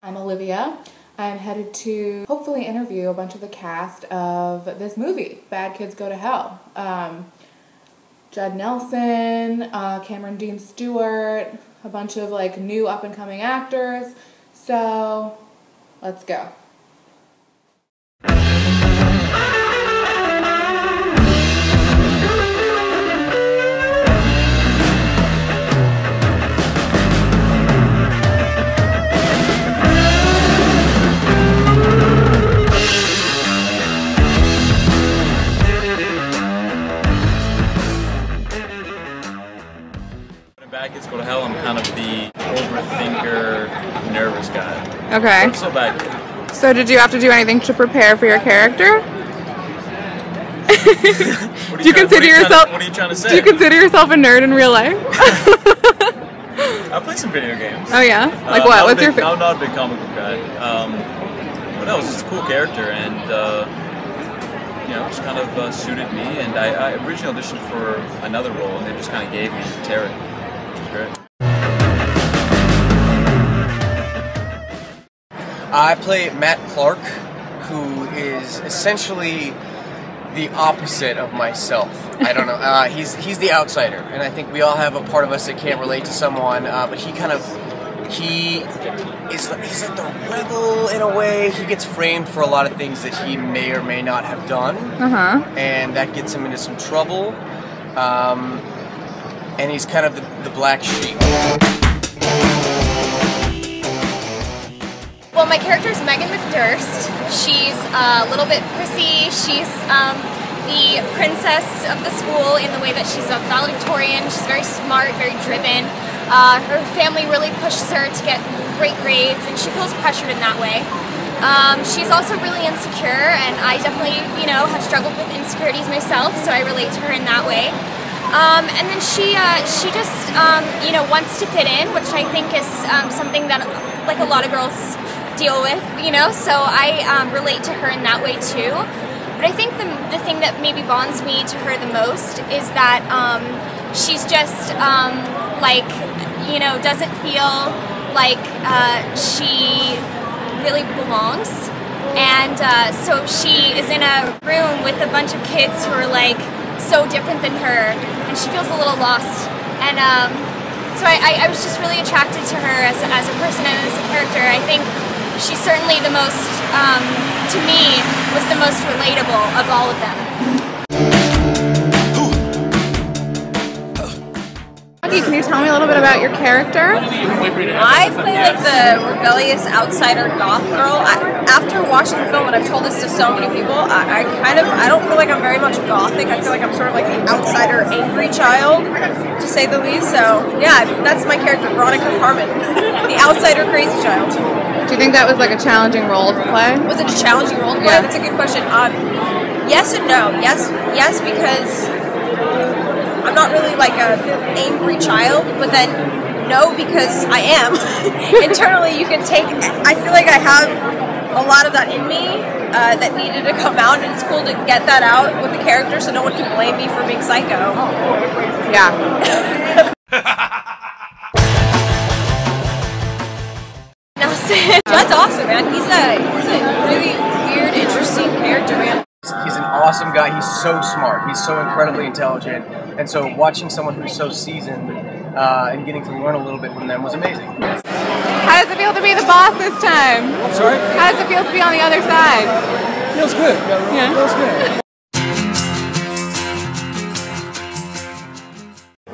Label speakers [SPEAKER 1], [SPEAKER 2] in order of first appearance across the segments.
[SPEAKER 1] I'm Olivia. I'm headed to hopefully interview a bunch of the cast of this movie, Bad Kids Go to Hell. Judd Nelson, Cameron Dean Stewart, a bunch of like new up-and-coming actors. So, let's go.
[SPEAKER 2] Bad Kids Go to Hell, I'm kind of the overthinker, nervous guy.
[SPEAKER 1] Okay.
[SPEAKER 2] I'm so bad.
[SPEAKER 1] So did you have to do anything to prepare for your character?
[SPEAKER 2] Do you consider yourself? What are you trying to say?
[SPEAKER 1] Do you consider yourself a nerd in real life?
[SPEAKER 2] I play some video games.
[SPEAKER 1] Oh yeah? Like what? What's your favorite?
[SPEAKER 2] I'm not a big comic book guy. But no, it's just a cool character, and you know, just kind of suited me. And I originally auditioned for another role, and they just kind of gave me Tarek. Great.
[SPEAKER 3] I play Matt Clark, who is essentially the opposite of myself. I don't know. He's the outsider, and I think we all have a part of us that can't relate to someone. But he's like the rebel in a way. He gets framed for a lot of things that he may or may not have done, and that gets him into some trouble. And he's kind of the black sheep.
[SPEAKER 4] Well, my character is Megan McDurst. She's a little bit prissy. She's the princess of the school in the way that she's a valedictorian. She's very smart, very driven. Her family really pushes her to get great grades, and she feels pressured in that way. She's also really insecure, and I definitely, have struggled with insecurities myself, so I relate to her in that way. And then she just, wants to fit in, which I think is something that, like, a lot of girls deal with, so I relate to her in that way too. But I think the thing that maybe bonds me to her the most is that she's just, doesn't feel like she really belongs. And so she is in a room with a bunch of kids who are, like, so different than her, and she feels a little lost. And so I was just really attracted to her as a person and as a character. I think she's certainly the most, to me, was the most relatable of all of them.
[SPEAKER 1] Can you tell me a little bit about your character?
[SPEAKER 5] I play like the rebellious outsider goth girl. After watching the film, and I've told this to so many people, I don't feel like I'm very much gothic. I feel like I'm sort of like the outsider angry child, to say the least. So yeah, that's my character, Veronica Harmon, the outsider crazy child.
[SPEAKER 1] Do you think that was like a challenging role to play?
[SPEAKER 5] Was it a challenging role to play? Yeah. That's a good question. Yes and no. Yes, because I'm not really like an angry child, but then no, because I am. Internally, you can take, I feel like I have a lot of that in me that needed to come out, and it's cool to get that out with the character so no one can blame me for being psycho.
[SPEAKER 1] Yeah.
[SPEAKER 5] That's awesome, man. He's a really weird, interesting character, man.
[SPEAKER 3] He's an awesome guy. He's so smart. He's so incredibly intelligent. And so watching someone who's so seasoned and getting to learn a little bit from them was amazing.
[SPEAKER 1] How does it feel to be the boss this time?
[SPEAKER 3] I'm sorry?
[SPEAKER 1] How does it feel to be on the other side?
[SPEAKER 3] Feels good.
[SPEAKER 1] Yeah.
[SPEAKER 3] Feels good.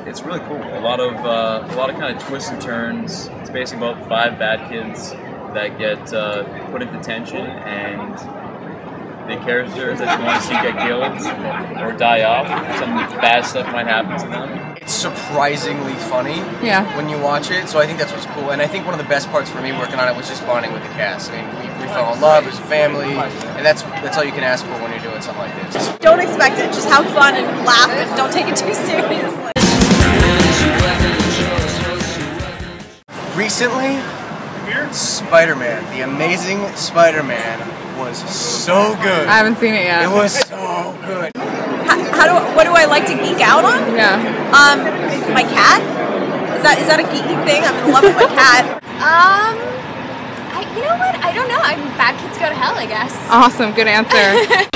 [SPEAKER 2] It's really cool. A lot of kind of twists and turns. It's basically about 5 bad kids that get put into detention, and the characters that you want to see get killed or die off. Some bad stuff might happen to them.
[SPEAKER 3] It's surprisingly funny when you watch it, so I think that's what's cool. And I think one of the best parts for me working on it was just bonding with the cast. I mean, we fell in love as a family, and that's all you can ask for when you're doing something like this.
[SPEAKER 5] Don't expect it. Just have fun and laugh, and don't take it too seriously.
[SPEAKER 3] Recently, Spider-Man, the Amazing Spider-Man, was so good.
[SPEAKER 1] I haven't seen it yet.
[SPEAKER 3] It was so good.
[SPEAKER 5] What do I like to geek out on?
[SPEAKER 1] Yeah.
[SPEAKER 5] My cat. Is that a geeky thing? I'm in love with my cat.
[SPEAKER 4] You know what? I don't know. Bad kids go to hell, I guess.
[SPEAKER 1] Awesome. Good answer.